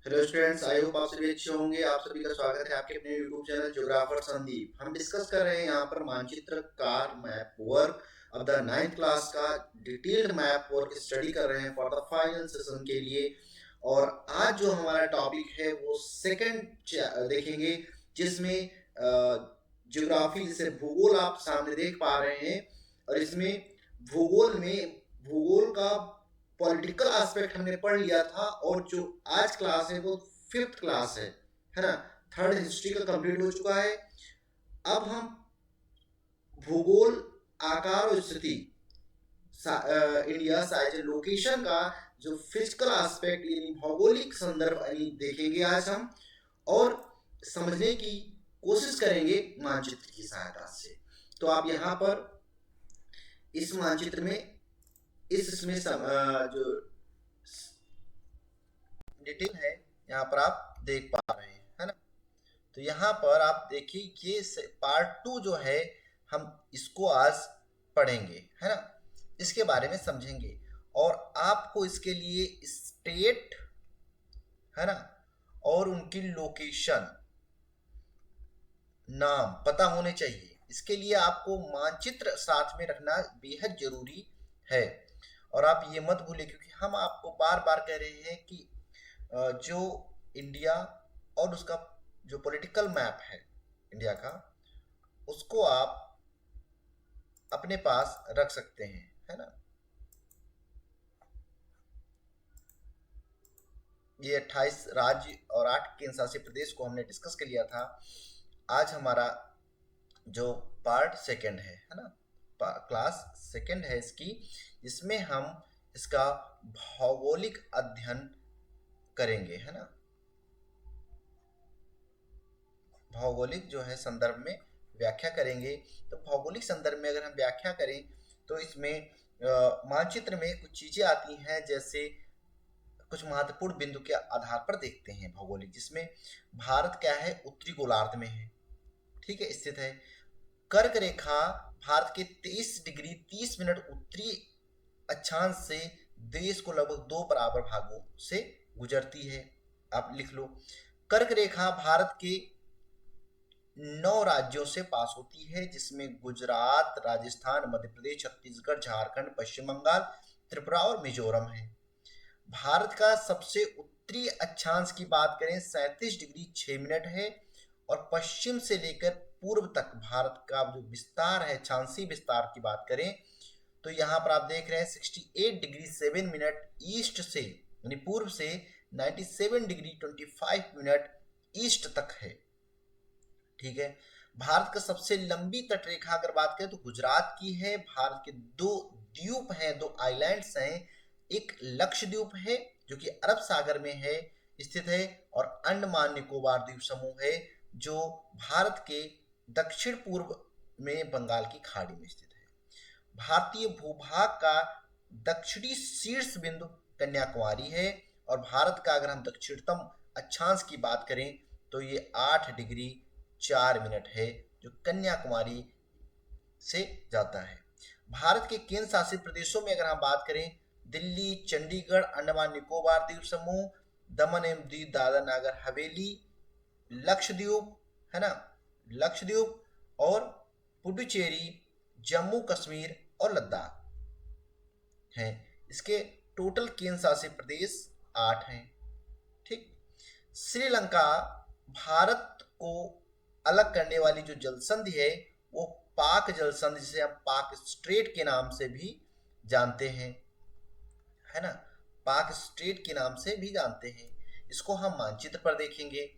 Hello students, I hope आप सभी अच्छे होंगे। आप सभी का स्वागत है आपके अपने यूट्यूब चैनल ज्योग्राफर संदीप। हम डिस्कस कर रहे हैं यहाँ पर मानचित्र कार मैप वर्क अब द 9th क्लास का डिटेल्ड मैप वर्क स्टडी कर रहे हैं फॉर द फाइनल सेशन के लिए। और आज जो हमारा टॉपिक है वो सेकंड देखेंगे, जिसमें ज्योग्राफी जैसे भूगोल आप सामने देख पा रहे हैं। और इसमें भूगोल का पॉलिटिकल एस्पेक्ट हमने पढ़ लिया था, और जो आज क्लास है वो 5th क्लास है ना। थर्ड हिस्ट्री का कंप्लीट हो चुका है। अब हम भूगोल, आकार और स्थिति, इंडिया साइज लोकेशन का जो फिजिकल एस्पेक्ट यानी भौगोलिक संदर्भ यानी देखेंगे आज हम, और समझने की कोशिश करेंगे मानचित्र की सहायता से। तो आप यहाँ पर इस मानचित्र में इसमें जो डिटेल है यहाँ पर आप देख पा रहे हैं, है ना। तो यहाँ पर आप देखिए, ये पार्ट 2 जो है हम इसको आज पढ़ेंगे, है ना। इसके बारे में समझेंगे और आपको इसके लिए स्टेट, है ना, और उनकी लोकेशन नाम पता होने चाहिए। इसके लिए आपको मानचित्र साथ में रखना बेहद जरूरी है। और आप ये मत भूलें, क्योंकि हम आपको बार बार कह रहे हैं कि जो इंडिया और उसका जो पॉलिटिकल मैप है इंडिया का, उसको आप अपने पास रख सकते हैं, है ना। ये 28 राज्य और 8 केंद्र शासित प्रदेश को हमने डिस्कस कर लिया था। आज हमारा जो पार्ट सेकंड है ना, क्लास सेकंड है इसकी, इसमें हम इसका भौगोलिक अध्ययन करेंगे, है ना। भौगोलिक जो है संदर्भ में व्याख्या करेंगे। तो भौगोलिक संदर्भ में अगर हम व्याख्या करें तो इसमें मानचित्र में कुछ चीजें आती हैं, जैसे कुछ महत्वपूर्ण बिंदु के आधार पर देखते हैं भौगोलिक, जिसमें भारत क्या है, उत्तरी गोलार्ध में है, ठीक है, स्थित है। कर्क रेखा भारत के 23 डिग्री 30 मिनट उत्तरी अक्षांश से देश को लगभग 2 बराबर भागों से गुजरती है। आप लिख लो, कर्क रेखा भारत के 9 राज्यों से पास होती है, जिसमें गुजरात, राजस्थान, मध्य प्रदेश, छत्तीसगढ़, झारखंड, पश्चिम बंगाल, त्रिपुरा और मिजोरम है। भारत का सबसे उत्तरी अक्षांश की बात करें 37 डिग्री 6 मिनट है, और पश्चिम से लेकर पूर्व तक भारत का जो विस्तार है, अक्षांशीय विस्तार की बात करें तो यहाँ पर आप देख रहे हैं 68 डिग्री 7 मिनट ईस्ट से, यानी पूर्व से 97 डिग्री 25 मिनट ईस्ट तक है, ठीक है। भारत का सबसे लंबी तटरेखा अगर बात करें तो गुजरात की है। भारत के 2 द्वीप हैं, 2 आइलैंड्स हैं। एक लक्षद्वीप है जो कि अरब सागर में है स्थित है, और अंडमान निकोबार द्वीप समूह है जो भारत के दक्षिण पूर्व में बंगाल की खाड़ी में स्थित है। भारतीय भूभाग का दक्षिणी शीर्ष बिंदु कन्याकुमारी है, और भारत का अगर हम दक्षिणतम अक्षांश की बात करें तो ये 8 डिग्री 4 मिनट है, जो कन्याकुमारी से जाता है। भारत के केंद्र शासित प्रदेशों में अगर हम बात करें, दिल्ली, चंडीगढ़, अंडमान निकोबार द्वीप समूह, दमन एवं दीव, दादरा नागर हवेली, लक्षद्वीप, है ना, लक्षद्वीप और पुडुचेरी, जम्मू कश्मीर और लद्दाख हैं। इसके टोटल केंद्र शासित प्रदेश 8 हैं, ठीक। श्रीलंका भारत को अलग करने वाली जो जलसंधि है वो पाक जलसंधि, जिसे हम पाक स्ट्रेट के नाम से भी जानते हैं, है ना, पाक स्ट्रेट के नाम से भी जानते हैं। इसको हम मानचित्र पर देखेंगे,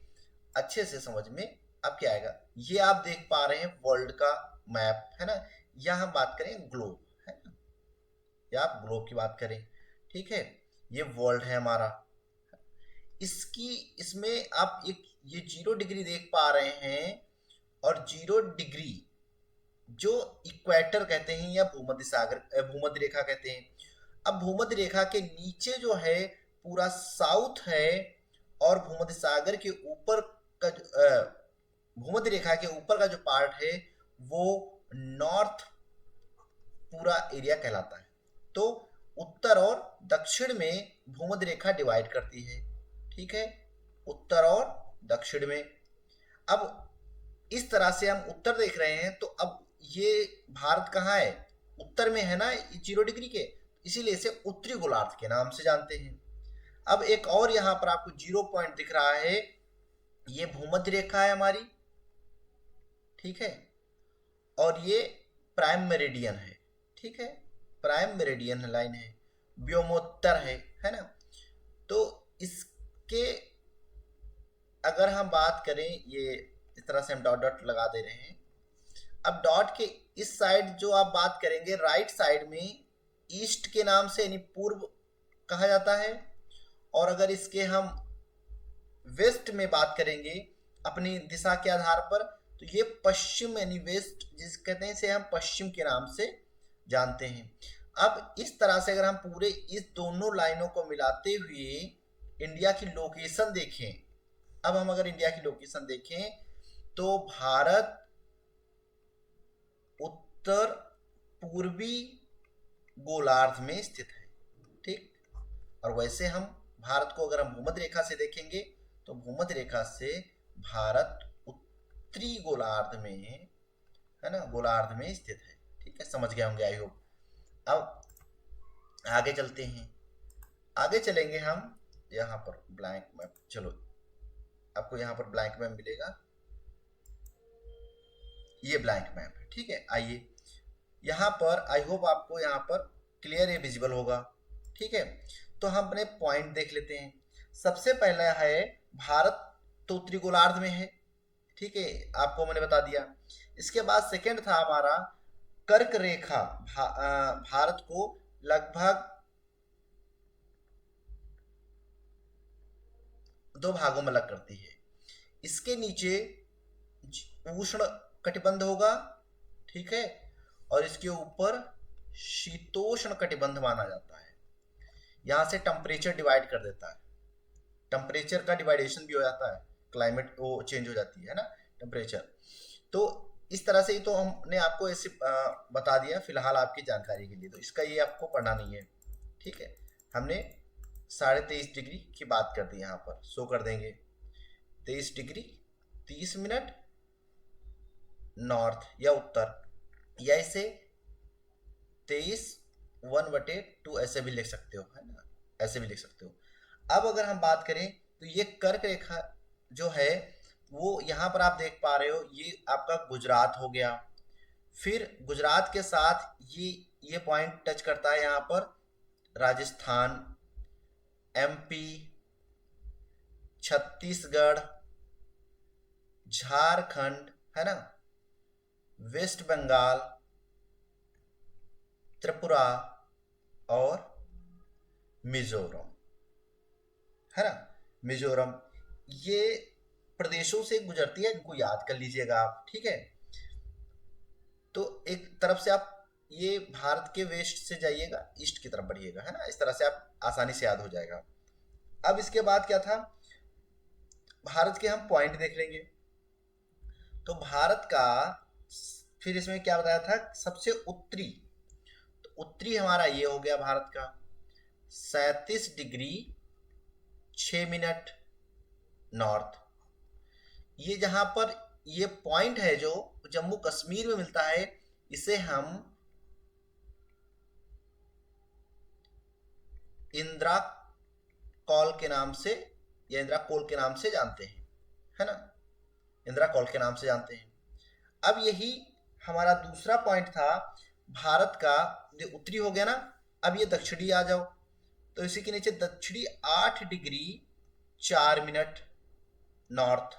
अच्छे से समझ में अब क्या आएगा। ये आप देख पा रहे हैं वर्ल्ड का मैप, है ना। यहाँ हम बात करें ग्लोब, है ना, या आप ग्लोब की बात करें, ठीक है। ये वर्ल्ड है हमारा। इसमें आप एक ये 0 डिग्री देख पा रहे हैं, और 0 डिग्री जो इक्वेटर कहते हैं या भूमध्य रेखा कहते हैं। अब भूमध्य रेखा के नीचे जो है पूरा साउथ है, और भूमध्य सागर के ऊपर का भूमध्य रेखा के ऊपर का जो पार्ट है वो नॉर्थ पूरा एरिया कहलाता है। तो उत्तर और दक्षिण में भूमध्य रेखा डिवाइड करती है, ठीक है। उत्तर और दक्षिण में। अब इस तरह से हम उत्तर देख रहे हैं, तो अब ये भारत कहाँ है, उत्तर में है ना 0 डिग्री के, इसीलिए इसे उत्तरी गोलार्ध के नाम से जानते हैं। अब एक और यहाँ पर आपको 0 पॉइंट दिख रहा है, ये भूमध्य रेखा है हमारी, ठीक है, और ये प्राइम मेरिडियन है, ठीक है, प्राइम मेरिडियन लाइन है, व्योमोत्तर है ना। तो इसके अगर हम बात करें, ये इस तरह से हम डॉट डॉट लगा दे रहे हैं। अब डॉट के इस साइड जो आप बात करेंगे, राइट साइड में ईस्ट के नाम से यानी पूर्व कहा जाता है, और अगर इसके हम वेस्ट में बात करेंगे अपनी दिशा के आधार पर, तो ये पश्चिम यानी वेस्ट जिस कहते हैं, इसे हम पश्चिम के नाम से जानते हैं। अब इस तरह से अगर हम पूरे इस दोनों लाइनों को मिलाते हुए इंडिया की लोकेशन देखें, अब हम अगर इंडिया की लोकेशन देखें तो भारत उत्तर पूर्वी गोलार्ध में स्थित है, ठीक। और वैसे हम भारत को अगर हम भूमध्य रेखा से देखेंगे तो भूमध्य रेखा से भारत उत्तरी गोलार्ध में है ना, गोलार्ध में स्थित है, ठीक है, समझ गए होंगे आई होप। अब आगे चलते हैं, आगे चलेंगे हम यहाँ पर ब्लैंक मैप, चलो आपको यहाँ पर ब्लैंक मैप मिलेगा, ये ब्लैंक मैप है, ठीक है। आइए यहाँ पर, आई होप आपको यहाँ पर क्लियर है, विजिबल होगा, ठीक है। तो हम अपने पॉइंट देख लेते हैं। सबसे पहला है भारत तो उत्तरी गोलार्ध में है, ठीक है, आपको मैंने बता दिया। इसके बाद सेकंड था हमारा कर्क रेखा, भारत को लगभग 2 भागों में अलग करती है। इसके नीचे उष्ण कटिबंध होगा, ठीक है, और इसके ऊपर शीतोष्ण कटिबंध माना जाता है। यहां से टेम्परेचर डिवाइड कर देता है, टेम्परेचर का डिवाइडेशन भी हो जाता है, क्लाइमेट वो चेंज हो जाती है ना टेम्परेचर। तो इस तरह से ही तो हमने आपको ऐसे बता दिया फिलहाल आपकी जानकारी के लिए, तो इसका ये आपको पढ़ना नहीं है, ठीक है। हमने 23.5 डिग्री की बात कर दी, यहाँ पर शो कर देंगे 23 डिग्री 30 मिनट नॉर्थ या उत्तर, या इसे 23/1/2 ऐसे भी लिख सकते हो, है ना, ऐसे भी लिख सकते हो। अब अगर हम बात करें तो ये कर्क रेखा जो है वो यहाँ पर आप देख पा रहे हो, ये आपका गुजरात हो गया, फिर गुजरात के साथ ये पॉइंट टच करता है यहाँ पर राजस्थान, एमपी, छत्तीसगढ़, झारखंड, है ना, वेस्ट बंगाल, त्रिपुरा और मिजोरम, है ना, मिजोरम, ये प्रदेशों से गुजरती है, इनको याद कर लीजिएगा आप, ठीक है। तो एक तरफ से आप ये भारत के वेस्ट से जाइएगा, ईस्ट की तरफ बढ़िएगा, है ना, इस तरह से आप आसानी से याद हो जाएगा। अब इसके बाद क्या था, भारत के हम पॉइंट देख लेंगे। तो भारत का फिर इसमें क्या बताया था, सबसे उत्तरी, तो उत्तरी हमारा ये हो गया भारत का 37 डिग्री 6 मिनट नॉर्थ। ये जहां पर ये पॉइंट है जो जम्मू कश्मीर में मिलता है, इसे हम इंदिरा कॉल के नाम से या इंदिरा कोल के नाम से जानते हैं, है ना, इंदिरा कॉल के नाम से जानते हैं। अब यही हमारा दूसरा पॉइंट था भारत का, जो उत्तरी हो गया ना, अब ये दक्षिणी आ जाओ, तो इसी के नीचे दक्षिणी 8 डिग्री 4 मिनट नॉर्थ।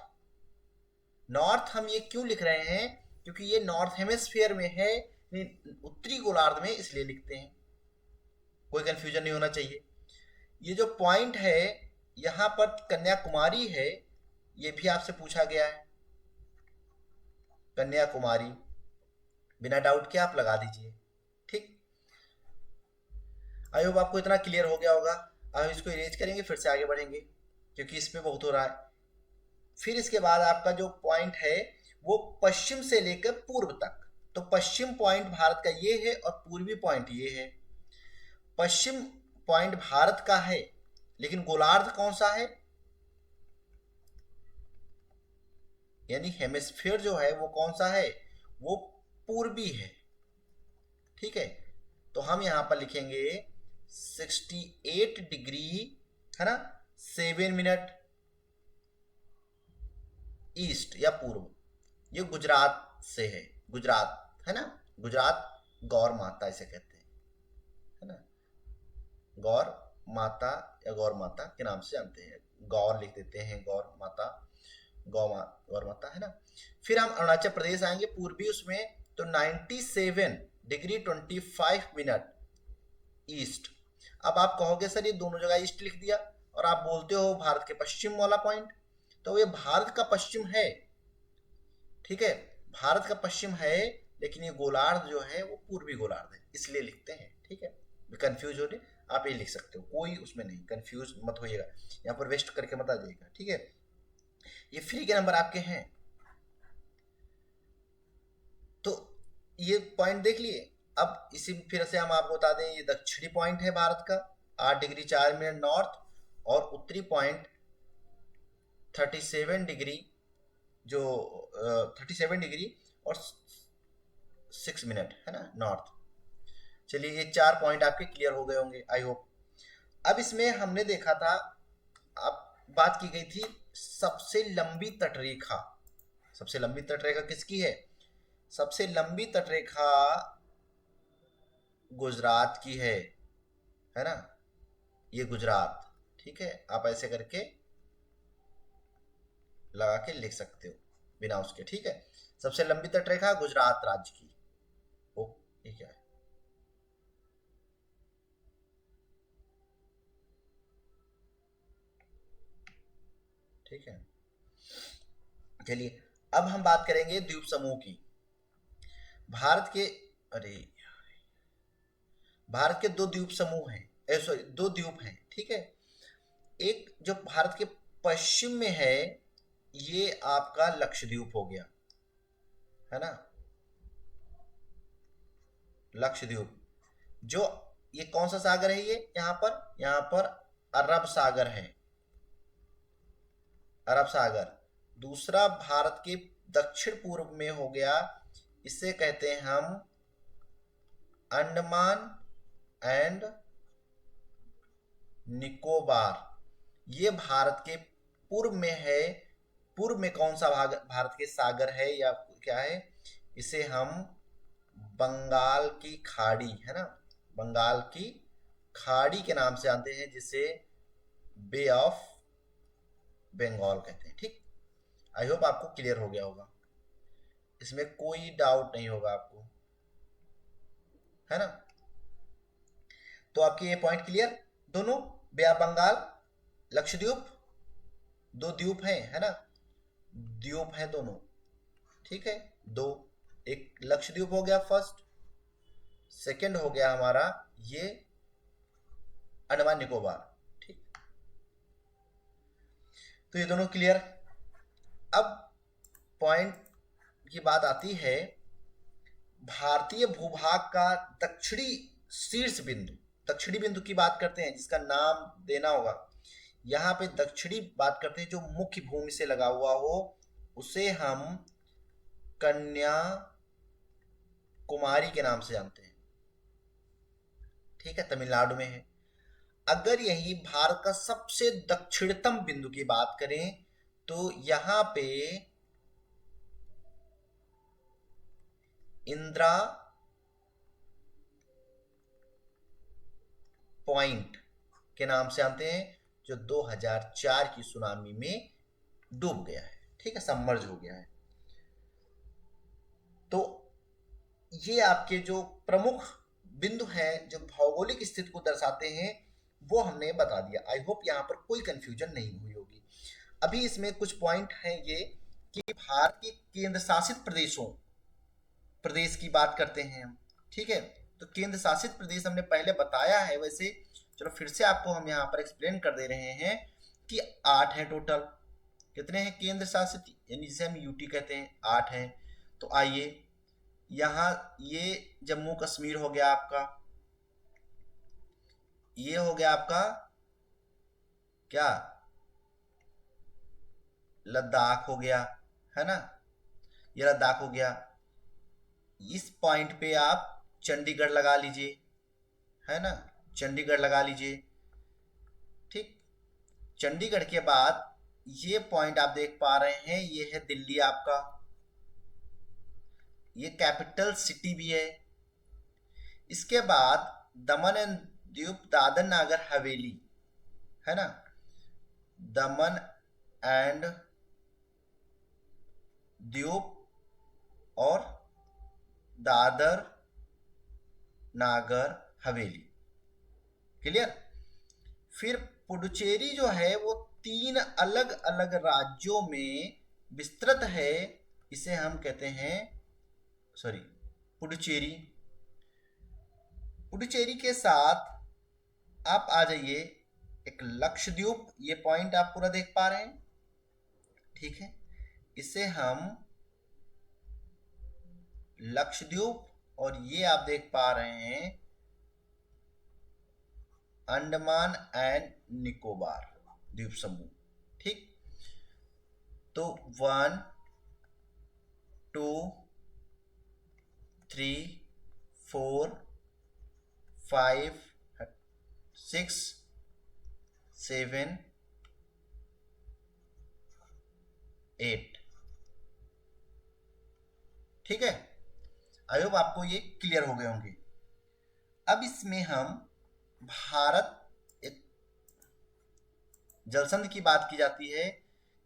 नॉर्थ हम ये क्यों लिख रहे हैं, क्योंकि ये नॉर्थ हेमिस्फीयर में है, उत्तरी गोलार्ध में, इसलिए लिखते हैं, कोई कंफ्यूजन नहीं होना चाहिए। ये जो पॉइंट है यहाँ पर कन्याकुमारी है, ये भी आपसे पूछा गया है, कन्याकुमारी, बिना डाउट के आप लगा दीजिए, ठीक। आई होप आपको इतना क्लियर हो गया होगा। अब इसको इरेज करेंगे, फिर से आगे बढ़ेंगे क्योंकि इसमें बहुत हो रहा है। फिर इसके बाद आपका जो पॉइंट है वो पश्चिम से लेकर पूर्व तक, तो पश्चिम पॉइंट भारत का ये है और पूर्वी पॉइंट ये है। पश्चिम पॉइंट भारत का है, लेकिन गोलार्ध कौन सा है, यानी हेमिस्फीयर जो है वो कौन सा है, वो पूर्वी है। ठीक है, तो हम यहां पर लिखेंगे 68 डिग्री, है ना, 7 मिनट ईस्ट या पूर्व। ये गुजरात से है, गुजरात है ना, गुजरात गौर माता इसे कहते हैं, है ना, गौर माता या गौर माता के नाम से जानते हैं, गौर लिख देते हैं, गौर माता, गौर माता, है ना। फिर हम अरुणाचल प्रदेश आएंगे पूर्वी उसमें, तो 97 डिग्री 25 मिनट ईस्ट। अब आप कहोगे सर ये दोनों जगह ईस्ट लिख दिया और आप बोलते हो भारत के पश्चिम वाला पॉइंट, तो ये भारत का पश्चिम है, ठीक है, भारत का पश्चिम है, लेकिन ये गोलार्ध जो है वो पूर्वी गोलार्ध है, इसलिए लिखते हैं। ठीक है, कंफ्यूज हो रहे आप ये लिख सकते हो, कोई उसमें नहीं, कंफ्यूज मत होइएगा, यहाँ पर वेस्ट करके मत आ जाइएगा। ठीक है, ये फ्री के नंबर आपके हैं, तो ये पॉइंट देख लिए। अब इसी फिर से हम आपको बता दें, ये दक्षिणी पॉइंट है भारत का 8 डिग्री 4 मिनट नॉर्थ, और उत्तरी पॉइंट 37 डिग्री, जो 37 डिग्री और 6 मिनट, है ना, नॉर्थ। चलिए ये 4 पॉइंट आपके क्लियर हो गए होंगे, आई होप। अब इसमें हमने देखा था, अब बात की गई थी सबसे लंबी तटरेखा। सबसे लंबी तटरेखा किसकी है? सबसे लंबी तटरेखा गुजरात की है ना, ये गुजरात। ठीक है, आप ऐसे करके लगा के लिख सकते हो बिना उसके। ठीक है, सबसे लंबी तटरेखा गुजरात राज्य की। ओ, ये क्या है? ठीक है, चलिए अब हम बात करेंगे द्वीप समूह की। भारत के, अरे भारत के 2 द्वीप समूह हैं, सॉरी 2 द्वीप हैं। ठीक है, एक जो भारत के पश्चिम में है, ये आपका लक्षद्वीप हो गया, है ना, लक्षद्वीप। जो ये कौन सा सागर है, ये यहाँ पर अरब सागर है, अरब सागर। दूसरा भारत के दक्षिण पूर्व में हो गया, इसे कहते हैं हम अंडमान एंड निकोबार। ये भारत के पूर्व में है। पूर्व में कौन सा भाग भारत के सागर है या क्या है, इसे हम बंगाल की खाड़ी, है ना, बंगाल की खाड़ी के नाम से जानते हैं, जिसे बे ऑफ बंगाल कहते हैं। ठीक, आई होप आपको क्लियर हो गया होगा, इसमें कोई डाउट नहीं होगा आपको, है ना। तो आपके ये पॉइंट क्लियर, दोनों बे ऑफ बंगाल, लक्षद्वीप, 2 द्वीप हैं, है ना, द्वीप हैं दोनों। ठीक है, 2, एक लक्षद्वीप हो गया फर्स्ट, सेकंड हो गया हमारा ये अंडमान निकोबार। ठीक, तो ये दोनों क्लियर। अब पॉइंट की बात आती है, भारतीय भूभाग का दक्षिणी शीर्ष बिंदु, दक्षिणी बिंदु की बात करते हैं, जिसका नाम देना होगा। यहाँ पे दक्षिणी बात करते हैं, जो मुख्य भूमि से लगा हुआ हो, उसे हम कन्या कुमारी के नाम से जानते हैं। ठीक है, तमिलनाडु में है। अगर यही भारत का सबसे दक्षिणतम बिंदु की बात करें, तो यहां पे इंदिरा पॉइंट के नाम से जानते हैं, जो 2004 की सुनामी में डूब गया है। ठीक है, सबमर्ज हो गया है। तो ये आपके जो प्रमुख बिंदु हैं, जो भौगोलिक स्थिति को दर्शाते हैं, वो हमने बता दिया। आई होप यहाँ पर कोई कंफ्यूजन नहीं हुई होगी। अभी इसमें कुछ पॉइंट हैं ये, कि भारत के केंद्र शासित प्रदेश की बात करते हैं हम। ठीक है, तो केंद्र शासित प्रदेश हमने पहले बताया है, वैसे चलो फिर से आपको हम यहाँ पर एक्सप्लेन कर दे रहे हैं कि 8 हैं टोटल। कितने हैं केंद्र शासित, यानी जिसे हम यूटी कहते हैं, 8 हैं। तो आइए, यहाँ ये जम्मू कश्मीर हो गया आपका, ये हो गया आपका क्या, लद्दाख हो गया, है ना, ये लद्दाख हो गया। इस पॉइंट पे आप चंडीगढ़ लगा लीजिए, है ना, चंडीगढ़ लगा लीजिए। ठीक, चंडीगढ़ के बाद ये पॉइंट आप देख पा रहे हैं, ये है दिल्ली आपका, ये कैपिटल सिटी भी है। इसके बाद दमन एंड दीव, दादर नागर हवेली, है ना, दमन एंड दीव और दादर नागर हवेली, क्लियर। फिर पुडुचेरी जो है वो 3 अलग अलग राज्यों में विस्तृत है, इसे हम कहते हैं, सॉरी, पुडुचेरी। पुडुचेरी के साथ आप आ जाइए एक लक्षद्वीप, ये पॉइंट आप पूरा देख पा रहे हैं, ठीक है। इसे हम लक्षद्वीप, और ये आप देख पा रहे हैं अंडमान एंड निकोबार द्वीप समूह, ठीक। तो 1 2 3 4 5 6 7 8, ठीक है। आई होप आपको ये क्लियर हो गए होंगे। अब इसमें हम भारत, एक जलसंधि की बात की जाती है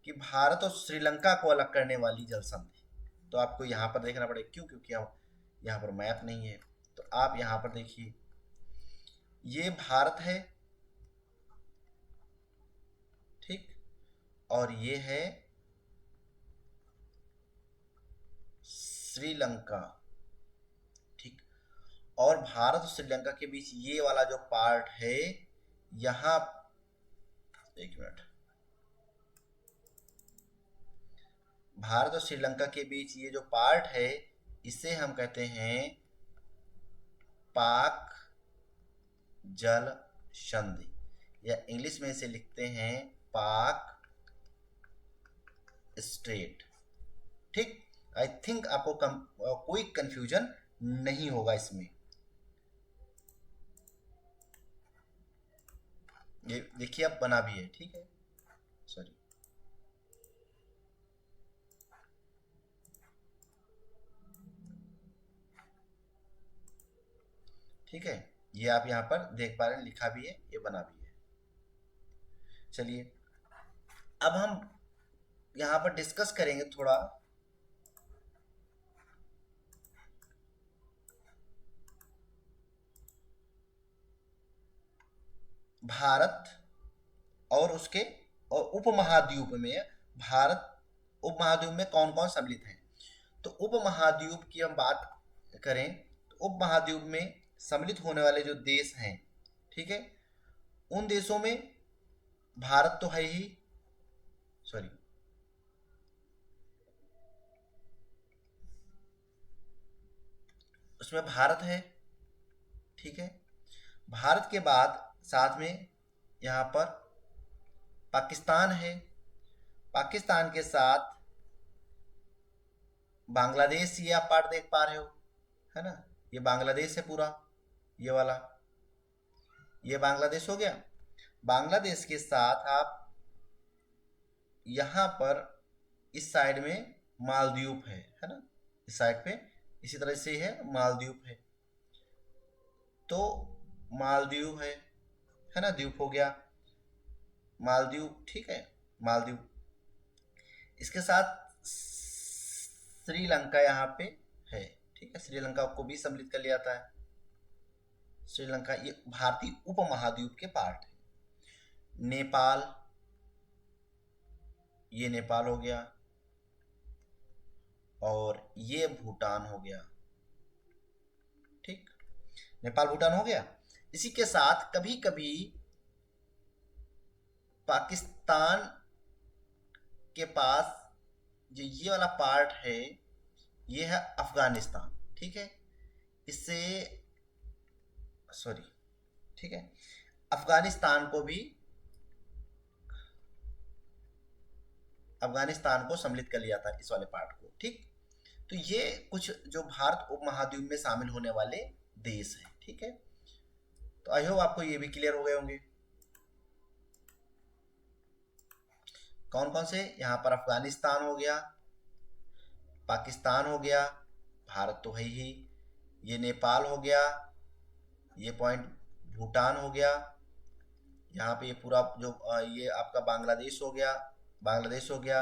कि भारत और श्रीलंका को अलग करने वाली जलसंधि, तो आपको यहाँ पर देखना पड़ेगा, क्यों, क्योंकि यहाँ पर मैप नहीं है। तो आप यहाँ पर देखिए, ये भारत है, ठीक, और ये है श्रीलंका, ठीक। और भारत और श्रीलंका के बीच ये वाला जो पार्ट है, यहाँ, एक मिनट, भारत और श्रीलंका के बीच ये जो पार्ट है, इसे हम कहते हैं पाक जल संधि, या इंग्लिश में इसे लिखते हैं पाक स्ट्रेट, ठीक। आई थिंक आपको कोई कंफ्यूजन नहीं होगा इसमें। ये देखिए अब बना भी है, ठीक है, सॉरी, ठीक है। ये आप यहाँ पर देख पा रहे हैं, लिखा भी है, ये बना भी है। चलिए अब हम यहाँ पर डिस्कस करेंगे थोड़ा भारत और उसके और उपमहाद्वीप में, भारत उपमहाद्वीप में कौन कौन सम्मिलित हैं। तो उपमहाद्वीप की हम बात करें तो उपमहाद्वीप में सम्मिलित होने वाले जो देश हैं, ठीक है, उन देशों में भारत तो है ही, सॉरी, उसमें भारत है, ठीक है। भारत के बाद साथ में यहाँ पर पाकिस्तान है, पाकिस्तान के साथ बांग्लादेश, ये आप पार्ट देख पा रहे हो, है ना, ये बांग्लादेश है पूरा, ये वाला, ये बांग्लादेश हो गया। बांग्लादेश के साथ आप यहाँ पर इस साइड में मालदीव है ना, इस साइड पे इसी तरह से है, मालदीव है, तो मालदीव है ना, द्वीप हो गया मालदीव, ठीक है, मालदीव। इसके साथ श्रीलंका यहाँ पे है, ठीक है, श्रीलंका को भी सम्मिलित कर लिया जाता है। श्रीलंका ये भारतीय उपमहाद्वीप के पार्ट है। नेपाल, ये नेपाल हो गया, और ये भूटान हो गया, ठीक, नेपाल भूटान हो गया। इसी के साथ कभी कभी पाकिस्तान के पास जो ये वाला पार्ट है, ये है अफगानिस्तान, ठीक है, इससे, सॉरी, ठीक है, अफगानिस्तान को भी अफगानिस्तान को सम्मिलित कर लिया था, इस वाले पार्ट को। ठीक, तो ये कुछ जो भारत उपमहाद्वीप में शामिल होने वाले देश हैं। ठीक है, तो आई होप आपको ये भी क्लियर हो गए होंगे। कौन कौन से, यहाँ पर अफगानिस्तान हो गया, पाकिस्तान हो गया, भारत तो है ही, ये नेपाल हो गया, ये पॉइंट भूटान हो गया, यहाँ पे ये पूरा जो ये आपका बांग्लादेश हो गया, बांग्लादेश हो गया,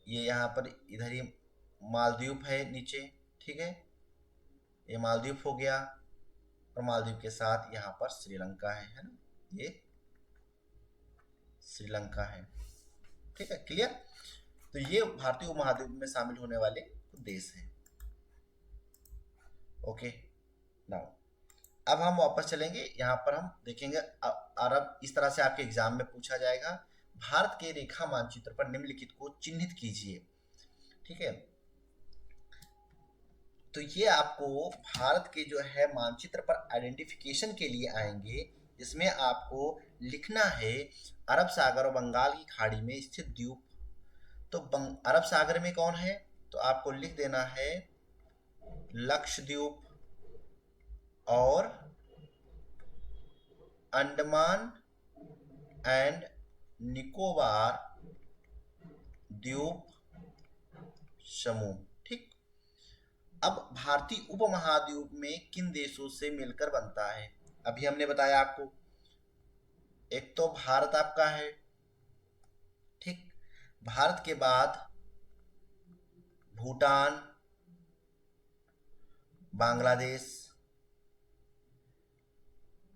ये यहाँ पर इधर ही मालदीव है नीचे। ठीक है, ये मालदीव हो गया, और मालदीव के साथ यहाँ पर श्रीलंका है ना, ये श्रीलंका है। ठीक है, क्लियर। तो ये भारतीय उपमहाद्वीप में शामिल होने वाले देश हैं। ओके, नाउ अब हम वापस चलेंगे, यहाँ पर हम देखेंगे अरब, इस तरह से आपके एग्जाम में पूछा जाएगा, भारत के रेखा मानचित्र पर निम्नलिखित को चिन्हित कीजिए। ठीक है, तो ये आपको भारत के जो है मानचित्र पर आइडेंटिफिकेशन के लिए आएंगे, जिसमें आपको लिखना है अरब सागर और बंगाल की खाड़ी में स्थित द्वीप। तो अरब सागर में कौन है, तो आपको लिख देना है लक्षद्वीप और अंडमान एंड निकोबार द्वीप समूह। ठीक, अब भारतीय उपमहाद्वीप में किन देशों से मिलकर बनता है, अभी हमने बताया आपको, एक तो भारत आपका है। ठीक, भारत के बाद भूटान, बांग्लादेश,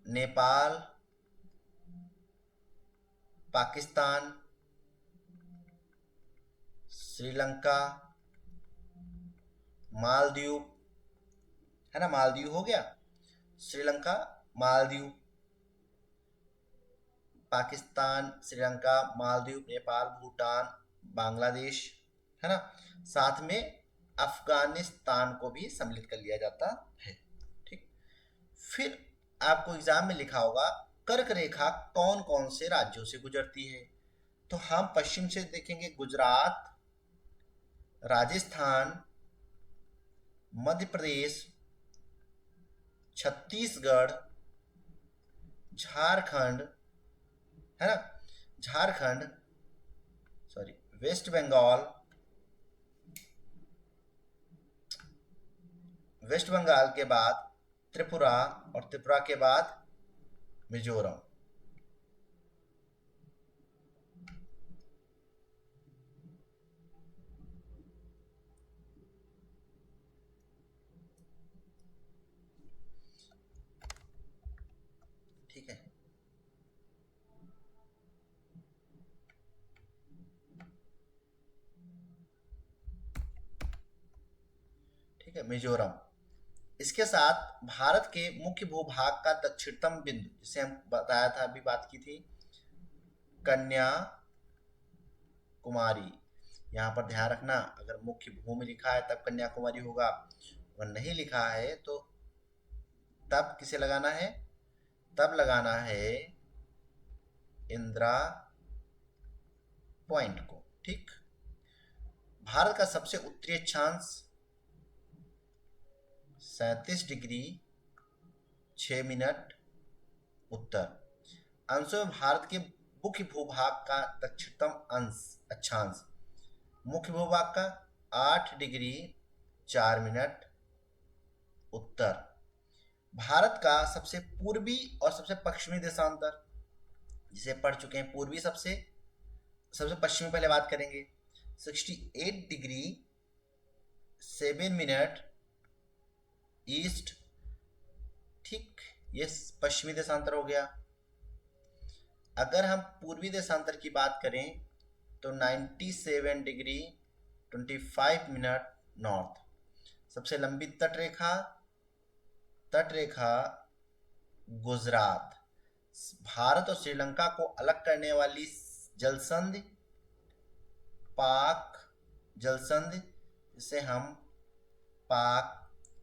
नेपाल, पाकिस्तान, श्रीलंका, मालदीव, है ना, मालदीव हो गया, श्रीलंका, मालदीव, पाकिस्तान, श्रीलंका, मालदीव, नेपाल, भूटान, बांग्लादेश, है ना, साथ में अफगानिस्तान को भी सम्मिलित कर लिया जाता है। ठीक, फिर आपको एग्जाम में लिखा होगा कर्क रेखा कौन कौन से राज्यों से गुजरती है, तो हम पश्चिम से देखेंगे गुजरात, राजस्थान, मध्य प्रदेश, छत्तीसगढ़, झारखंड, है ना, झारखंड, सॉरी, वेस्ट बंगाल, वेस्ट बंगाल के बाद त्रिपुरा, और त्रिपुरा के बाद मिजोरम। ठीक है, ठीक है, मिजोरम। इसके साथ भारत के मुख्य भूभाग का दक्षिणतम बिंदु, जिसे हम बताया था, अभी बात की थी, कन्याकुमारी। यहाँ पर ध्यान रखना, अगर मुख्य भूमि लिखा है तब कन्याकुमारी होगा, और नहीं लिखा है तो तब किसे लगाना है, तब लगाना है इंदिरा पॉइंट को। ठीक, भारत का सबसे उत्तरी अक्षांश 37 डिग्री 6 मिनट उत्तर। अंशों में भारत के मुख्य भूभाग का दक्षिणतम अक्षांश, मुख्य भूभाग का 8 डिग्री 4 मिनट उत्तर। भारत का सबसे पूर्वी और सबसे पश्चिमी देशांतर, जिसे पढ़ चुके हैं, पूर्वी सबसे पश्चिमी पहले बात करेंगे, 68 डिग्री 7 मिनट ईस्ट। ठीक, ये पश्चिमी देशांतर हो गया। अगर हम पूर्वी देशांतर की बात करें तो 97 डिग्री 25 मिनट नॉर्थ। सबसे लंबी तट रेखा गुजरात। भारत और श्रीलंका को अलग करने वाली जलसंधि पाक जलसंधि, जिसे हम पाक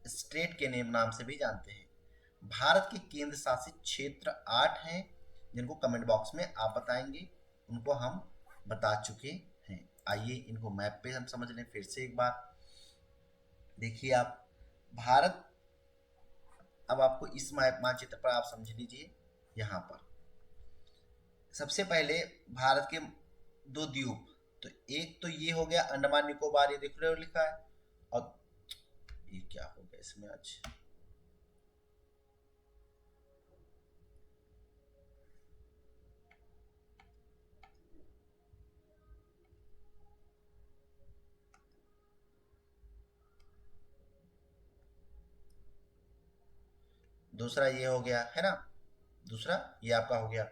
स्ट्रेट के नाम से भी जानते हैं। भारत के केंद्र शासित क्षेत्र 8 हैं, जिनको कमेंट बॉक्स में आप बताएंगे, उनको हम बता चुके आइए इनको मैप पे हम समझ लें फिर से एक बार। देखिए आप भारत, अब आपको इस मैप मानचित्र पर आप समझ लीजिए। यहाँ पर सबसे पहले भारत के दो द्वीप, तो एक तो ये हो गया अंडमान निकोबार, ये देख रहे हो लिखा है, और ये क्या हो गया इसमें आज, दूसरा ये हो गया है ना, दूसरा ये आपका हो गया।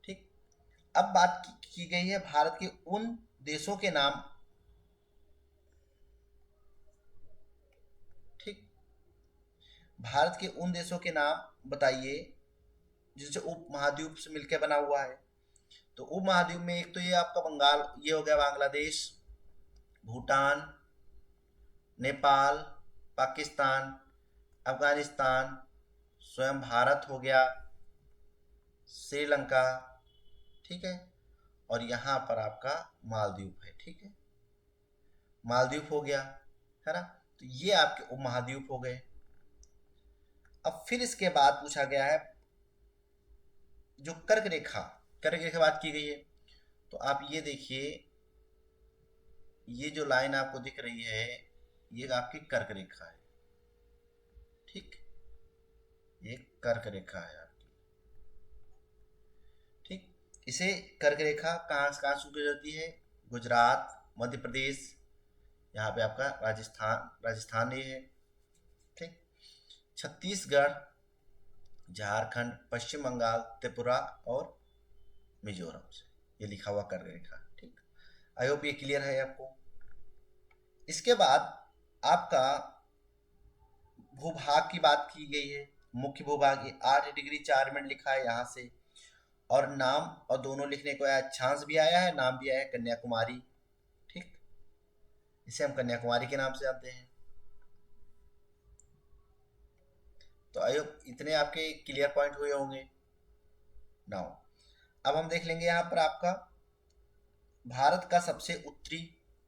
ठीक, अब बात की गई है भारत के उन देशों के नाम। ठीक, भारत के उन देशों के नाम बताइए जिनसे उप महाद्वीप से मिलकर बना हुआ है। तो उप महाद्वीप में एक तो ये आपका बंगाल, ये हो गया बांग्लादेश, भूटान, नेपाल, पाकिस्तान, अफगानिस्तान, स्वयं भारत हो गया, श्रीलंका, ठीक है, और यहाँ पर आपका मालदीव है। ठीक है, मालदीव हो गया, है ना, तो ये आपके उपमहाद्वीप हो गए। अब फिर इसके बाद पूछा गया है जो कर्क रेखा, कर्क रेखा बात की गई है, तो आप ये देखिए, ये जो लाइन आपको दिख रही है ये आपकी कर्क रेखा है। ठीक, ये कर्क रेखा है आपकी। ठीक, इसे कर्क रेखा कहाँ कहाँ से गुजरती है, गुजरात, मध्य प्रदेश, यहाँ पे आपका राजस्थान, राजस्थान ये है। ठीक, छत्तीसगढ़, झारखंड, पश्चिम बंगाल, त्रिपुरा और मिजोरम से ये लिखा हुआ कर्क रेखा। ठीक, आई होप ये क्लियर है आपको। इसके बाद आपका भूभाग की बात की गई है, मुख्य भूभाग 8 डिग्री 4 मिनट लिखा है यहाँ से, और नाम और दोनों लिखने को अक्षांश भी आया है, नाम भी आया है कन्याकुमारी। ठीक, इसे हम कन्याकुमारी के नाम से जानते हैं। तो आई होप इतने आपके क्लियर पॉइंट हुए होंगे। नाउ अब हम देख लेंगे यहाँ पर आपका भारत का सबसे उत्तरी,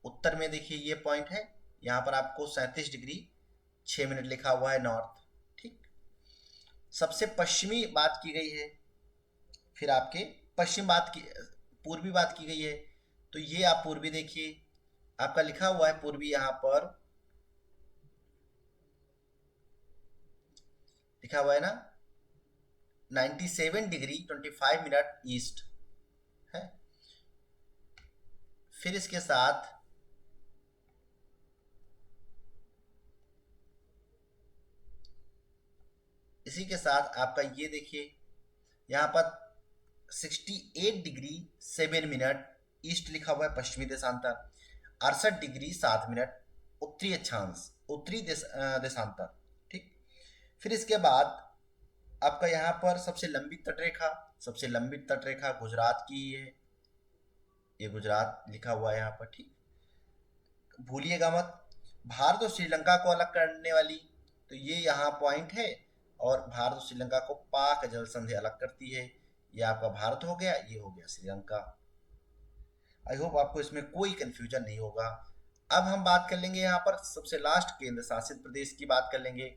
उत्तर में देखिए ये पॉइंट है, यहाँ पर आपको 37 डिग्री 6 मिनट लिखा हुआ है नॉर्थ। ठीक, सबसे पश्चिमी बात की गई है, फिर आपके पश्चिम बात की, पूर्वी बात की गई है, तो ये आप पूर्वी देखिए, आपका लिखा हुआ है पूर्वी, यहाँ पर लिखा हुआ है ना 97 डिग्री 25 मिनट ईस्ट है। फिर इसके साथ इसी के साथ आपका ये देखिए, यहाँ पर 68 डिग्री 7 मिनट ईस्ट लिखा हुआ है पश्चिमी देशांतर, 68 डिग्री 7 मिनट उत्तरी अक्षांश, उत्तरी देशांतर। ठीक, फिर इसके बाद आपका यहाँ पर सबसे लंबी तटरेखा, सबसे लंबी तटरेखा गुजरात की ही है, ये गुजरात लिखा हुआ है यहाँ पर। ठीक, भूलिएगा मत, भारत और श्रीलंका को अलग करने वाली, तो ये यहाँ पॉइंट है, और भारत और श्रीलंका को पाक जल संधि अलग करती है, ये आपका भारत हो गया, ये हो गया श्रीलंका। आई होप आपको इसमें कोई कंफ्यूजन नहीं होगा। अब हम बात कर लेंगे यहाँ पर सबसे लास्ट केंद्र शासित प्रदेश की बात कर लेंगे।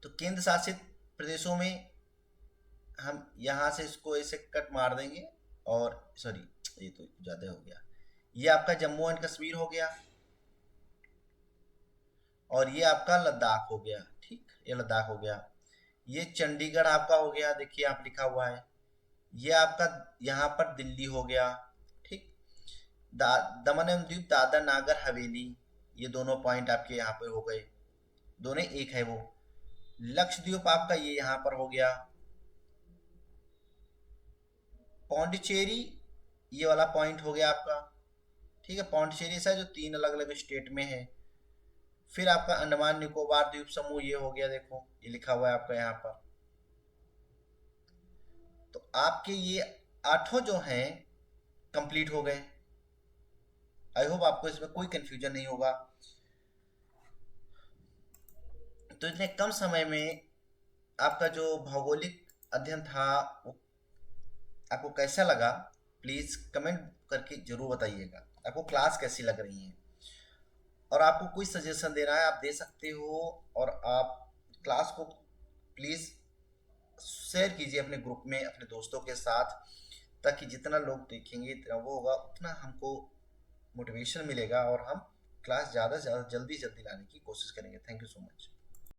तो केंद्र शासित प्रदेशों में हम यहाँ से इसको ऐसे कट मार देंगे, और सॉरी ये तो ज़्यादा हो गया, ये आपका जम्मू एंड कश्मीर हो गया, और ये आपका लद्दाख हो गया। ठीक, ये लद्दाख हो गया, ये चंडीगढ़ आपका हो गया, देखिए आप लिखा हुआ है, ये आपका यहाँ पर दिल्ली हो गया। ठीक, दमन एवं दीव दादर नागर हवेली, ये दोनों पॉइंट आपके यहाँ पे हो गए, दोनों एक है वो। लक्षद्वीप आपका ये यहाँ पर हो गया, पौंडीचेरी ये वाला पॉइंट हो गया आपका। ठीक है, पौंडीचेरी ऐसा जो 3 अलग अलग स्टेट में है। फिर आपका अंडमान निकोबार द्वीप समूह ये हो गया, देखो ये लिखा हुआ है आपका यहाँ पर। तो आपके ये 8 जो हैं कंप्लीट हो गए। आई होप आपको इसमें कोई कंफ्यूजन नहीं होगा। तो इतने कम समय में आपका जो भौगोलिक अध्ययन था वो आपको कैसा लगा प्लीज़ कमेंट करके ज़रूर बताइएगा। आपको क्लास कैसी लग रही है, और आपको कोई सजेशन देना है आप दे सकते हो। और आप क्लास को प्लीज़ शेयर कीजिए अपने ग्रुप में अपने दोस्तों के साथ, ताकि जितना लोग देखेंगे इतना वो होगा, उतना हमको मोटिवेशन मिलेगा और हम क्लास ज़्यादा से ज़्यादा जल्दी जल्दी लाने की कोशिश करेंगे। Thank you so much.